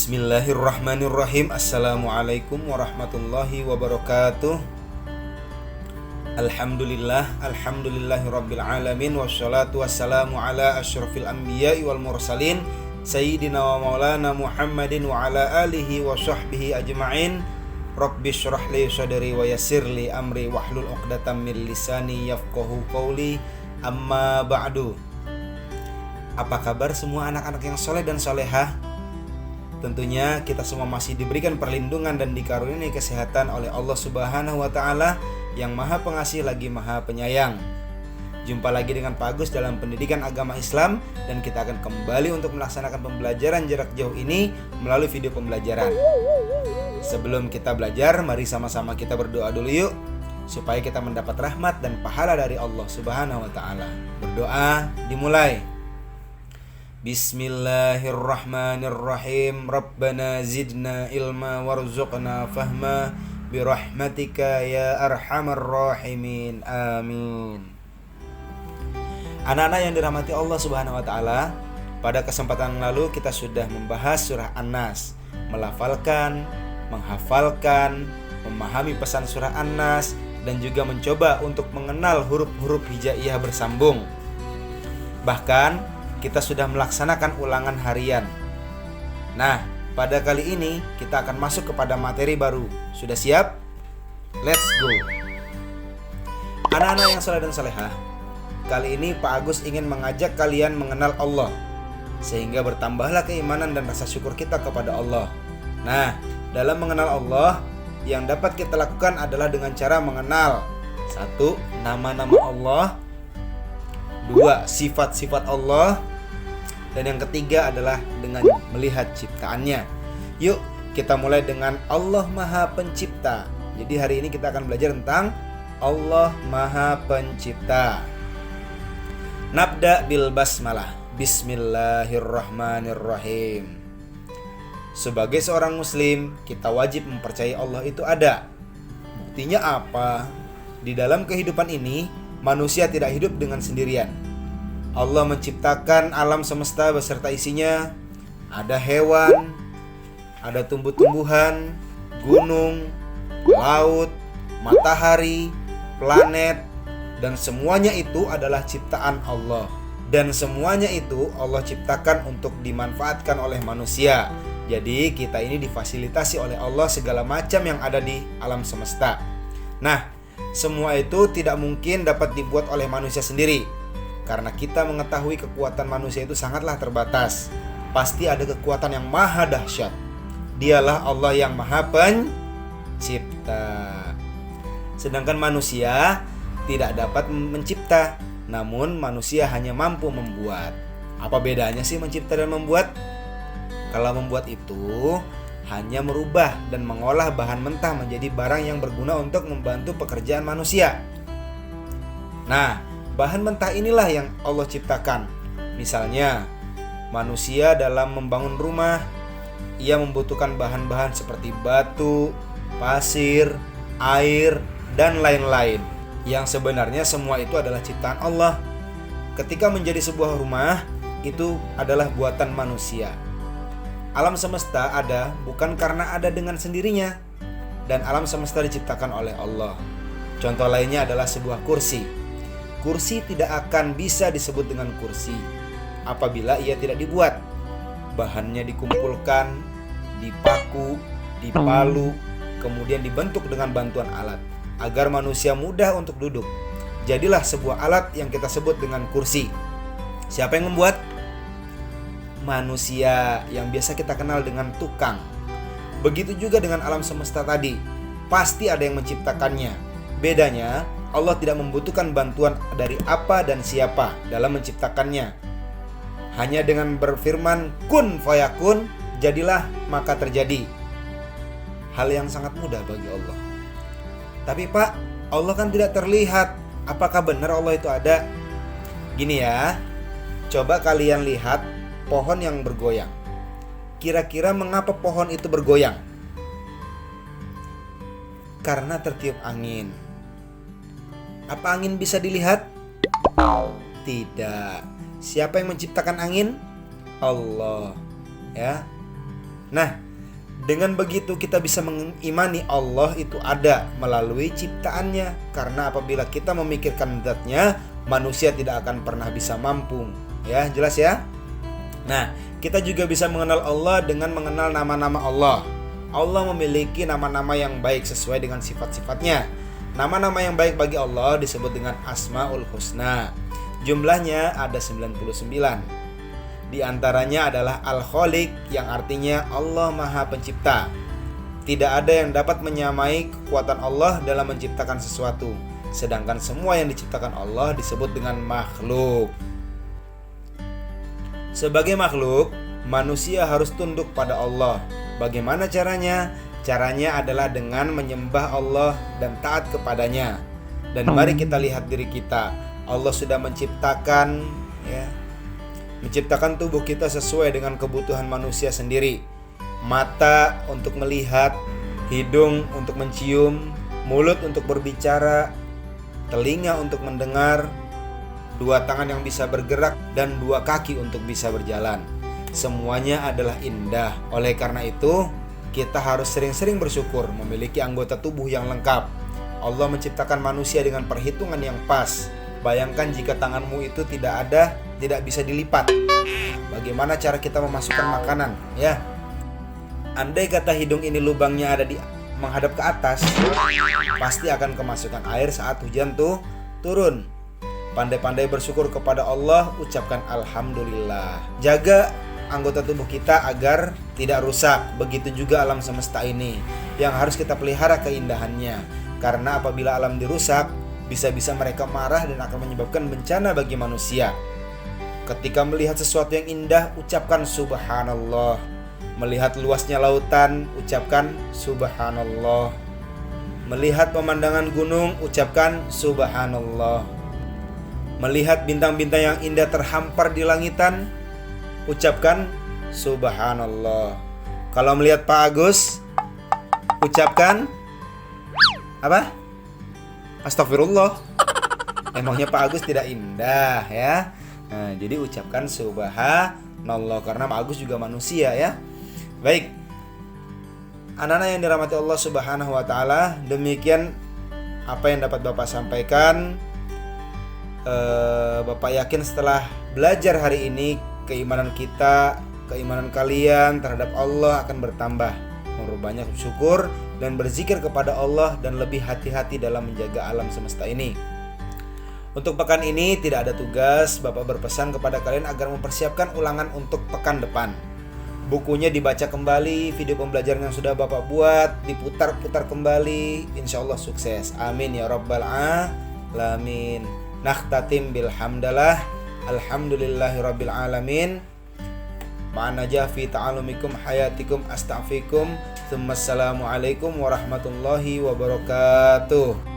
Bismillahirrahmanirrahim. Assalamualaikum warahmatullahi wabarakatuh. Alhamdulillahirabbil alamin wassalatu wassalamu ala asyrafil anbiya'i wal mursalin sayyidina wa maulana Muhammadin wa ala alihi wa sahbihi ajma'in. Rabbi syrah li sadri wa yassir li amri wahlul 'uqdatam min lisani yafqahu qawli. Amma ba'du. Apa kabar semua anak-anak yang soleh dan solehah? Tentunya kita semua masih diberikan perlindungan dan dikaruniai kesehatan oleh Allah Subhanahu wa Ta'ala yang Maha Pengasih lagi Maha Penyayang. Jumpa lagi dengan Pak Agus dalam pendidikan agama Islam, dan kita akan kembali untuk melaksanakan pembelajaran jarak jauh ini melalui video pembelajaran. Sebelum kita belajar, mari sama-sama kita berdoa dulu yuk, supaya kita mendapat rahmat dan pahala dari Allah Subhanahu wa Ta'ala. Berdoa dimulai. Bismillahirrahmanirrahim. Rabbana zidna ilma warzuqna fahma birahmatika ya arhamar rahimin. Amin. Anak-anak yang dirahmati Allah Subhanahu wa Ta'ala, pada kesempatan lalu kita sudah membahas surah An-Nas, melafalkan, menghafalkan, memahami pesan surah An-Nas, dan juga mencoba untuk mengenal huruf-huruf hijaiyah bersambung. Bahkan kita sudah melaksanakan ulangan harian. Nah, pada kali ini kita akan masuk kepada materi baru. Sudah siap? Let's go. Anak-anak yang saleh dan salehah, kali ini Pak Agus ingin mengajak kalian mengenal Allah, sehingga bertambahlah keimanan dan rasa syukur kita kepada Allah. Nah, dalam mengenal Allah, yang dapat kita lakukan adalah dengan cara mengenal 1. Nama-nama Allah, 2. Sifat-sifat Allah, dan yang ketiga adalah dengan melihat ciptaannya. Yuk kita mulai dengan Allah Maha Pencipta. Jadi hari ini kita akan belajar tentang Allah Maha Pencipta. Nabda bil basmalah. Bismillahirrahmanirrahim. Sebagai seorang muslim, kita wajib mempercayai Allah itu ada. Buktinya apa? Di dalam kehidupan ini, manusia tidak hidup dengan sendirian. Allah menciptakan alam semesta beserta isinya. Ada hewan, ada tumbuh-tumbuhan, gunung, laut, matahari, planet, dan semuanya itu adalah ciptaan Allah. Dan semuanya itu Allah ciptakan untuk dimanfaatkan oleh manusia. Jadi kita ini difasilitasi oleh Allah segala macam yang ada di alam semesta. Nah, semua itu tidak mungkin dapat dibuat oleh manusia sendiri, karena kita mengetahui kekuatan manusia itu sangatlah terbatas. Pasti ada kekuatan yang maha dahsyat. Dialah Allah yang Maha Pencipta. Sedangkan manusia tidak dapat mencipta, namun manusia hanya mampu membuat. Apa bedanya sih mencipta dan membuat? Kalau membuat itu hanya merubah dan mengolah bahan mentah menjadi barang yang berguna untuk membantu pekerjaan manusia. Nah, bahan mentah inilah yang Allah ciptakan. Misalnya, manusia dalam membangun rumah, ia membutuhkan bahan-bahan seperti batu, pasir, air, dan lain-lain, yang sebenarnya semua itu adalah ciptaan Allah. Ketika menjadi sebuah rumah, itu adalah buatan manusia. Alam semesta ada bukan karena ada dengan sendirinya, dan alam semesta diciptakan oleh Allah. Contoh lainnya adalah sebuah kursi. Kursi tidak akan bisa disebut dengan kursi apabila ia tidak dibuat. Bahannya dikumpulkan, dipaku, dipalu, kemudian dibentuk dengan bantuan alat agar manusia mudah untuk duduk. Jadilah sebuah alat yang kita sebut dengan kursi. Siapa yang membuat? Manusia, yang biasa kita kenal dengan tukang. Begitu juga dengan alam semesta tadi, pasti ada yang menciptakannya. Bedanya, Allah tidak membutuhkan bantuan dari apa dan siapa dalam menciptakannya. Hanya dengan berfirman kun fayakun, jadilah maka terjadi. Hal yang sangat mudah bagi Allah. Tapi Pak, Allah kan tidak terlihat. Apakah benar Allah itu ada? Gini ya, coba kalian lihat pohon yang bergoyang. Kira-kira mengapa pohon itu bergoyang? Karena tertiup angin. Apa angin bisa dilihat? Tidak. Siapa yang menciptakan angin? Allah. Ya. Nah, dengan begitu kita bisa mengimani Allah itu ada melalui ciptaannya. Karena apabila kita memikirkan zatnya, manusia tidak akan pernah bisa mampu. Ya, jelas ya? Nah, kita juga bisa mengenal Allah dengan mengenal nama-nama Allah. Allah memiliki nama-nama yang baik sesuai dengan sifat-sifatnya. Nama-nama yang baik bagi Allah disebut dengan Asmaul Husna. Jumlahnya ada 99. Di antaranya adalah Al-Khaliq yang artinya Allah Maha Pencipta. Tidak ada yang dapat menyamai kekuatan Allah dalam menciptakan sesuatu. Sedangkan semua yang diciptakan Allah disebut dengan makhluk. Sebagai makhluk, manusia harus tunduk pada Allah. Bagaimana caranya? Caranya adalah dengan menyembah Allah dan taat kepadanya. Dan mari kita lihat diri kita. Allah sudah menciptakan tubuh kita sesuai dengan kebutuhan manusia sendiri. Mata untuk melihat, hidung untuk mencium, mulut untuk berbicara, telinga untuk mendengar, 2 tangan yang bisa bergerak, dan 2 kaki untuk bisa berjalan. Semuanya adalah indah. Oleh karena itu, kita harus sering-sering bersyukur memiliki anggota tubuh yang lengkap. Allah menciptakan manusia dengan perhitungan yang pas. Bayangkan jika tanganmu itu tidak bisa dilipat. Bagaimana cara kita memasukkan makanan? Ya, andai kata hidung ini lubangnya ada menghadap ke atas, pasti akan kemasukan air saat hujan turun. Pandai-pandai bersyukur kepada Allah, ucapkan alhamdulillah. Jaga anggota tubuh kita agar tidak rusak. Begitu juga alam semesta ini yang harus kita pelihara keindahannya. Karena apabila alam dirusak, bisa-bisa mereka marah dan akan menyebabkan bencana bagi manusia. Ketika melihat sesuatu yang indah, ucapkan subhanallah. Melihat luasnya lautan, ucapkan subhanallah. Melihat pemandangan gunung, ucapkan subhanallah. Melihat bintang-bintang yang indah terhampar di langitan, ucapkan subhanallah. Kalau melihat Pak Agus, ucapkan apa? Astagfirullah. Emangnya Pak Agus tidak indah ya? Nah, jadi ucapkan subhanallah karena Pak Agus juga manusia ya. Baik, anak-anak yang dirahmati Allah Subhanahu wa taala, demikian apa yang dapat Bapak sampaikan. Bapak yakin setelah belajar hari ini, keimanan kalian terhadap Allah akan bertambah. Memperbanyak syukur dan berzikir kepada Allah dan lebih hati-hati dalam menjaga alam semesta ini. Untuk pekan ini tidak ada tugas. Bapak berpesan kepada kalian agar mempersiapkan ulangan untuk pekan depan. Bukunya dibaca kembali, video pembelajaran yang sudah Bapak buat diputar-putar kembali. Insya Allah sukses. Amin ya rabbal alamin. Nakhtatim bilhamdalah. Alhamdulillahi rabbil alamin. Ma'anaja fi ta'alumikum hayatikum astaghfikum. Assalamualaikum warahmatullahi wabarakatuh.